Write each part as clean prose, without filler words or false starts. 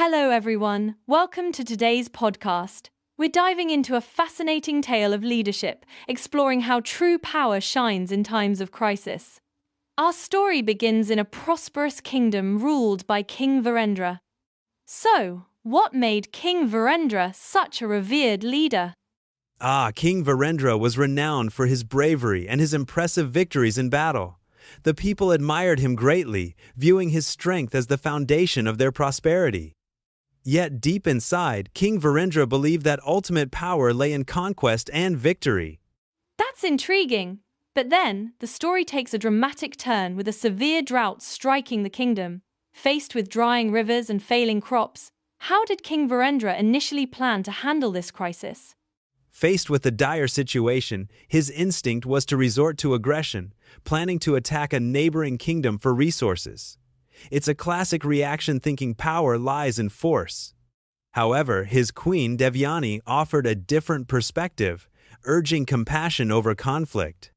Hello, everyone. Welcome to today's podcast. We're diving into a fascinating tale of leadership, exploring how true power shines in times of crisis. Our story begins in a prosperous kingdom ruled by King Virendra. So, what made King Virendra such a revered leader? King Virendra was renowned for his bravery and his impressive victories in battle. The people admired him greatly, viewing his strength as the foundation of their prosperity. Yet deep inside, King Virendra believed that ultimate power lay in conquest and victory. That's intriguing. But then, the story takes a dramatic turn with a severe drought striking the kingdom. Faced with drying rivers and failing crops, how did King Virendra initially plan to handle this crisis? Faced with the dire situation, his instinct was to resort to aggression, planning to attack a neighboring kingdom for resources. It's a classic reaction thinking power lies in force. However, his queen, Devyani, offered a different perspective, urging compassion over conflict.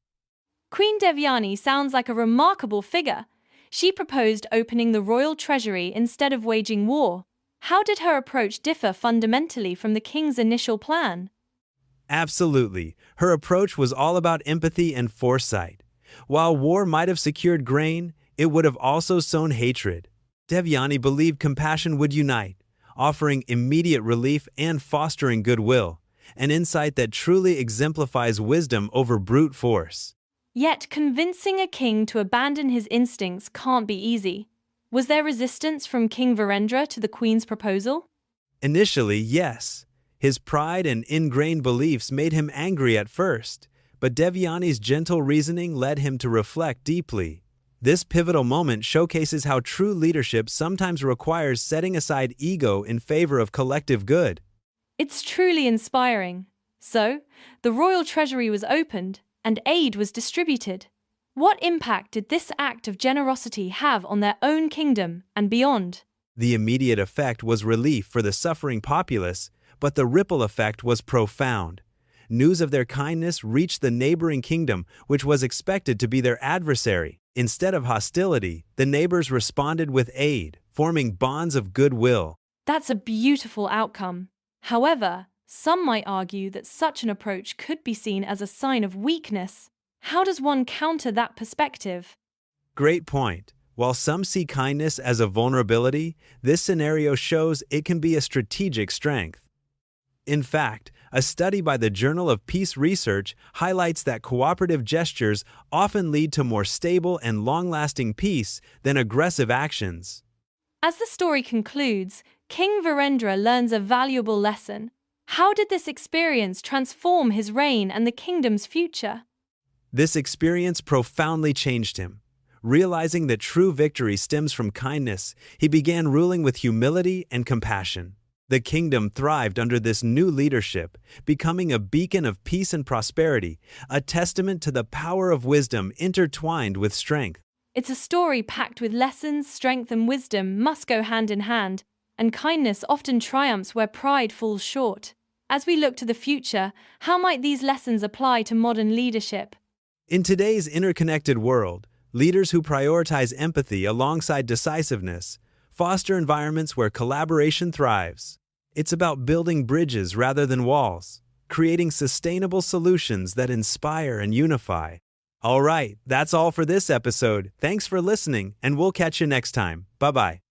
Queen Devyani sounds like a remarkable figure. She proposed opening the royal treasury instead of waging war. How did her approach differ fundamentally from the king's initial plan? Absolutely. Her approach was all about empathy and foresight. While war might have secured grain, it would have also sown hatred. Devyani believed compassion would unite, offering immediate relief and fostering goodwill, an insight that truly exemplifies wisdom over brute force. Yet convincing a king to abandon his instincts can't be easy. Was there resistance from King Virendra to the queen's proposal? Initially, yes. His pride and ingrained beliefs made him angry at first, but Devyani's gentle reasoning led him to reflect deeply. This pivotal moment showcases how true leadership sometimes requires setting aside ego in favor of collective good. It's truly inspiring. So, the royal treasury was opened, and aid was distributed. What impact did this act of generosity have on their own kingdom and beyond? The immediate effect was relief for the suffering populace, but the ripple effect was profound. News of their kindness reached the neighboring kingdom, which was expected to be their adversary. Instead of hostility, the neighbors responded with aid, forming bonds of goodwill. That's a beautiful outcome. However, some might argue that such an approach could be seen as a sign of weakness. How does one counter that perspective? Great point. While some see kindness as a vulnerability, this scenario shows it can be a strategic strength. In fact, a study by the Journal of Peace Research highlights that cooperative gestures often lead to more stable and long-lasting peace than aggressive actions. As the story concludes, King Virendra learns a valuable lesson. How did this experience transform his reign and the kingdom's future? This experience profoundly changed him. Realizing that true victory stems from kindness, he began ruling with humility and compassion. The kingdom thrived under this new leadership, becoming a beacon of peace and prosperity, a testament to the power of wisdom intertwined with strength. It's a story packed with lessons. Strength and wisdom must go hand in hand, and kindness often triumphs where pride falls short. As we look to the future, how might these lessons apply to modern leadership? In today's interconnected world, leaders who prioritize empathy alongside decisiveness foster environments where collaboration thrives. It's about building bridges rather than walls, creating sustainable solutions that inspire and unify. All right, that's all for this episode. Thanks for listening, and we'll catch you next time. Bye-bye.